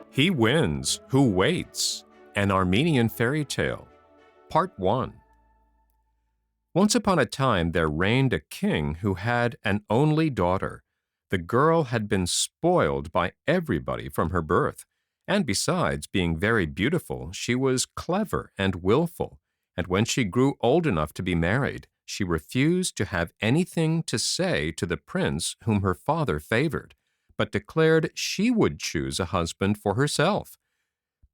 He Wins Who Waits, an Armenian Fairy Tale, Part 1. Once upon a time there reigned a king who had an only daughter. The girl had been spoiled by everybody from her birth, and besides being very beautiful, she was clever and willful, and when she grew old enough to be married, she refused to have anything to say to the prince whom her father favored, but declared she would choose a husband for herself.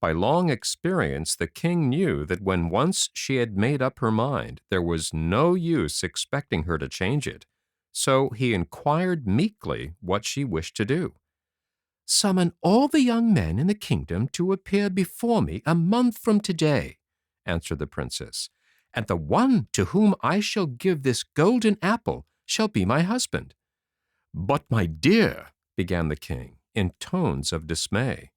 By long experience, the king knew that when once she had made up her mind, there was no use expecting her to change it. So he inquired meekly what she wished to do. "Summon all the young men in the kingdom to appear before me a month from today," answered the princess, "and the one to whom I shall give this golden apple shall be my husband." "But, my dear," began the king, in tones of dismay.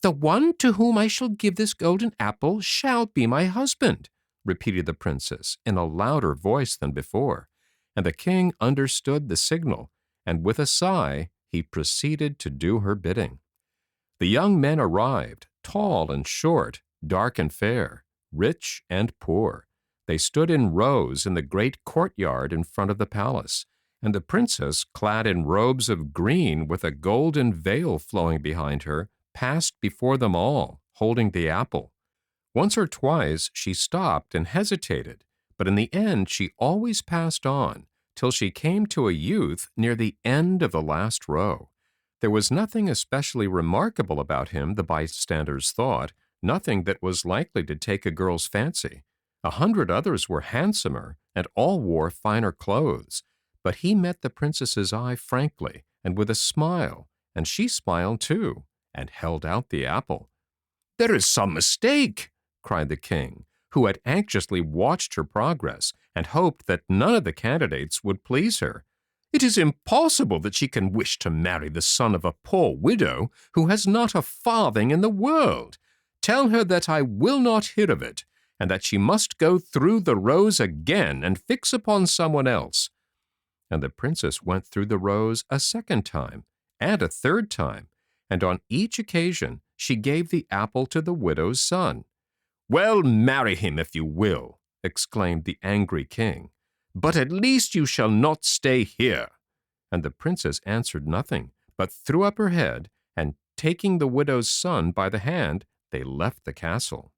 "The one to whom I shall give this golden apple shall be my husband," repeated the princess in a louder voice than before, and the king understood the signal, and with a sigh he proceeded to do her bidding. The young men arrived, tall and short, dark and fair, rich and poor. They stood in rows in the great courtyard in front of the palace, and the princess, clad in robes of green with a golden veil flowing behind her, passed before them all, holding the apple. Once or twice she stopped and hesitated, but in the end she always passed on, till she came to a youth near the end of the last row. There was nothing especially remarkable about him, the bystanders thought, nothing that was likely to take a girl's fancy. 100 others were handsomer, and all wore finer clothes, but he met the princess's eye frankly and with a smile, and she smiled too, and held out the apple. "There is some mistake," cried the king, who had anxiously watched her progress and hoped that none of the candidates would please her. "It is impossible that she can wish to marry the son of a poor widow who has not a farthing in the world. Tell her that I will not hear of it, and that she must go through the rows again and fix upon someone else." And the princess went through the rows a second time, and a third time, and on each occasion she gave the apple to the widow's son. "Well, marry him if you will," exclaimed the angry king, "but at least you shall not stay here." And the princess answered nothing, but threw up her head, and taking the widow's son by the hand, they left the castle.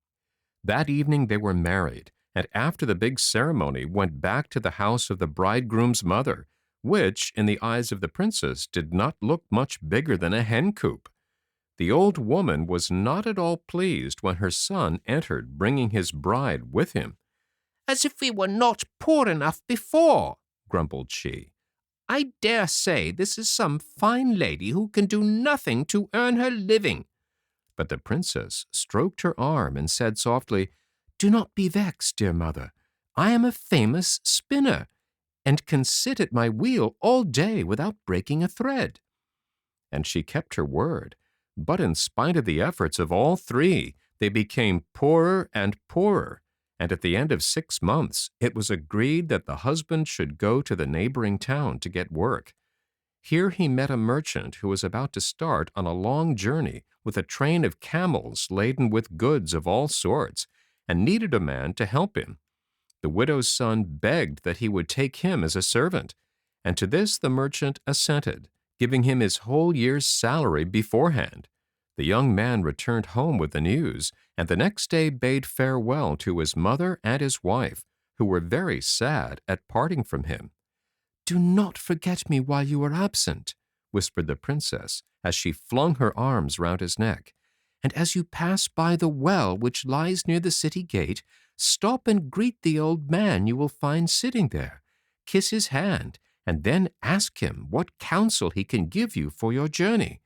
That evening they were married, and after the big ceremony went back to the house of the bridegroom's mother, which, in the eyes of the princess, did not look much bigger than a hen coop. The old woman was not at all pleased when her son entered bringing his bride with him. "As if we were not poor enough before," grumbled she. "I dare say this is some fine lady who can do nothing to earn her living." But the princess stroked her arm and said softly, "Do not be vexed, dear mother. I am a famous spinner, and can sit at my wheel all day without breaking a thread." And she kept her word, but in spite of the efforts of all three, they became poorer and poorer, and at the end of 6 months it was agreed that the husband should go to the neighboring town to get work. Here he met a merchant who was about to start on a long journey with a train of camels laden with goods of all sorts, and needed a man to help him. The widow's son begged that he would take him as a servant, and to this the merchant assented, giving him his whole year's salary beforehand. The young man returned home with the news, and the next day bade farewell to his mother and his wife, who were very sad at parting from him. "Do not forget me while you are absent," whispered the princess as she flung her arms round his neck. "And as you pass by the well which lies near the city gate, stop and greet the old man you will find sitting there. Kiss his hand, and then ask him what counsel he can give you for your journey."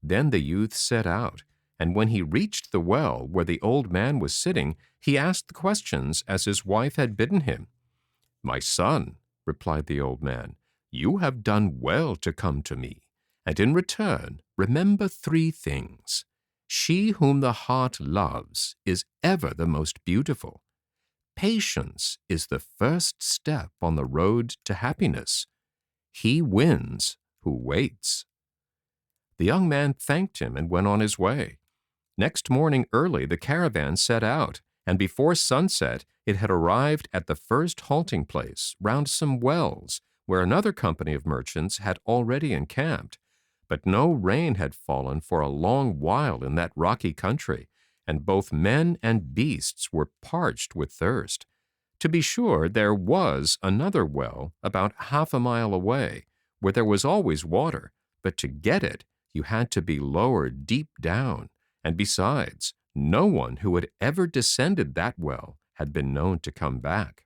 Then the youth set out, and when he reached the well where the old man was sitting, he asked the questions as his wife had bidden him. "My son," replied the old man, "you have done well to come to me, and in return remember 3 things. She whom the heart loves is ever the most beautiful. Patience is the first step on the road to happiness. He wins who waits." The young man thanked him and went on his way. Next morning early the caravan set out, and before sunset it had arrived at the first halting place round some wells, where another company of merchants had already encamped. But no rain had fallen for a long while in that rocky country, and both men and beasts were parched with thirst. To be sure, there was another well about half a mile away, where there was always water, but to get it you had to be lowered deep down, and besides, no one who had ever descended that well had been known to come back.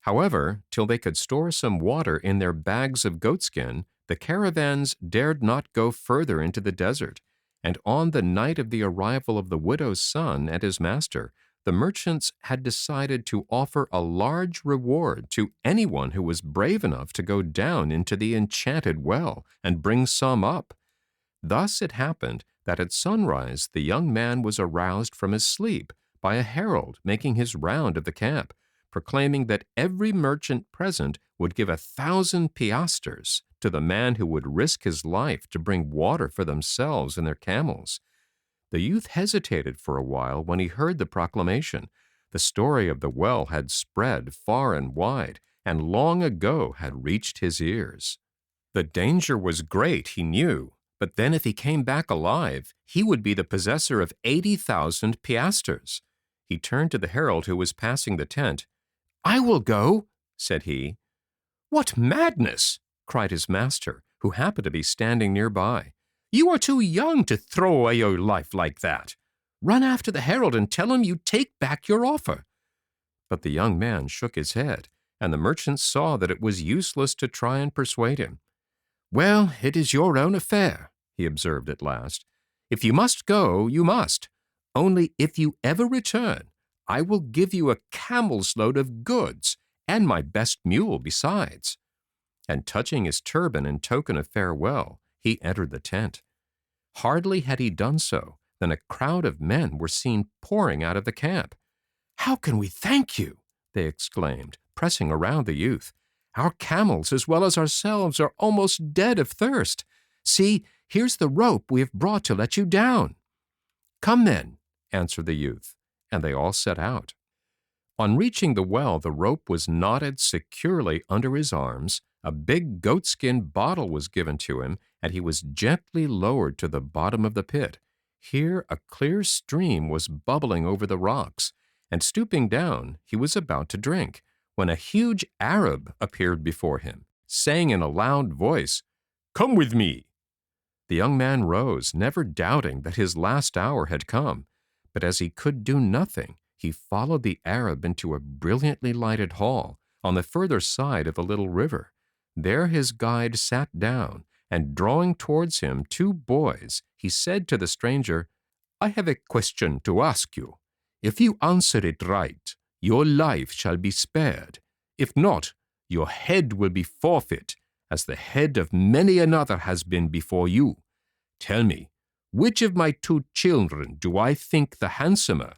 However, till they could store some water in their bags of goatskin, the caravans dared not go further into the desert, and on the night of the arrival of the widow's son and his master, the merchants had decided to offer a large reward to anyone who was brave enough to go down into the enchanted well and bring some up. Thus it happened that at sunrise the young man was aroused from his sleep by a herald making his round of the camp, proclaiming that every merchant present would give 1,000 piastres to the man who would risk his life to bring water for themselves and their camels. The youth hesitated for a while when he heard the proclamation. The story of the well had spread far and wide, and long ago had reached his ears. The danger was great, he knew, but then if he came back alive, he would be the possessor of 80,000 piastres. He turned to the herald who was passing the tent. "I will go," said he. "What madness!" cried his master, who happened to be standing nearby. "You are too young to throw away your life like that. Run after the herald and tell him you take back your offer." But the young man shook his head, and the merchant saw that it was useless to try and persuade him. "Well, it is your own affair," he observed at last. "If you must go, you must. Only if you ever return, I will give you a camel's load of goods, and my best mule besides." And touching his turban in token of farewell, he entered the tent. Hardly had he done so than a crowd of men were seen pouring out of the camp. "How can we thank you?" they exclaimed, pressing around the youth. "Our camels, as well as ourselves, are almost dead of thirst. See, here's the rope we have brought to let you down." "Come then," answered the youth, and they all set out. On reaching the well, the rope was knotted securely under his arms, a big goatskin bottle was given to him, and he was gently lowered to the bottom of the pit. Here a clear stream was bubbling over the rocks, and stooping down, he was about to drink, when a huge Arab appeared before him, saying in a loud voice, "Come with me." The young man rose, never doubting that his last hour had come, but as he could do nothing, he followed the Arab into a brilliantly lighted hall on the further side of a little river. There his guide sat down, and drawing towards him 2 boys, he said to the stranger, "I have a question to ask you. If you answer it right, your life shall be spared. If not, your head will be forfeit, as the head of many another has been before you. Tell me, which of my 2 children do I think the handsomer?"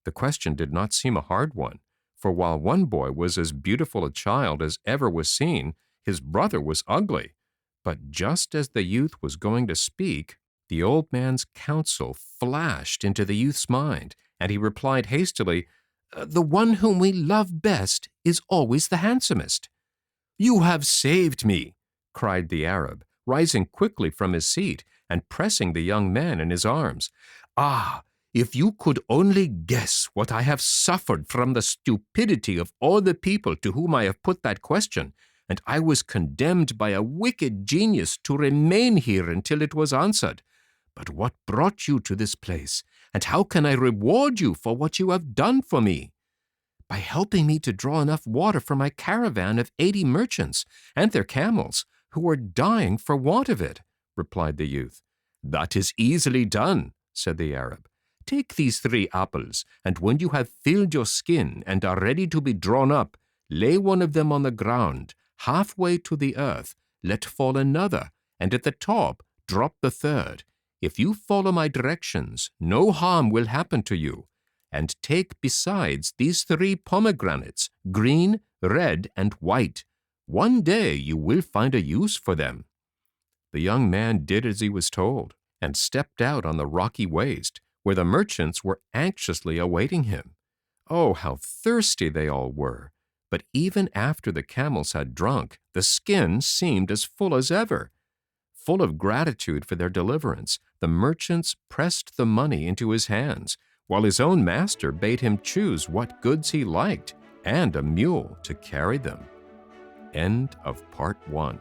The question did not seem a hard one, for while one boy was as beautiful a child as ever was seen, his brother was ugly. But just as the youth was going to speak, the old man's counsel flashed into the youth's mind, and he replied hastily, "The one whom we love best is always the handsomest." "You have saved me," cried the Arab, rising quickly from his seat and pressing the young man in his arms. "Ah, if you could only guess what I have suffered from the stupidity of all the people to whom I have put that question, and I was condemned by a wicked genius to remain here until it was answered. But what brought you to this place, and how can I reward you for what you have done for me?" "By helping me to draw enough water for my caravan of 80 merchants and their camels, who are dying for want of it," replied the youth. "That is easily done," said the Arab. "Take these 3 apples, and when you have filled your skin and are ready to be drawn up, lay one of them on the ground, halfway to the earth, let fall another, and at the top drop the 3rd. If you follow my directions, no harm will happen to you. And take besides these 3 pomegranates, green, red, and white. One day you will find a use for them." The young man did as he was told and stepped out on the rocky waste where the merchants were anxiously awaiting him. Oh, how thirsty they all were! But even after the camels had drunk, the skin seemed as full as ever. Full of gratitude for their deliverance, the merchants pressed the money into his hands, while his own master bade him choose what goods he liked and a mule to carry them. End of part 1.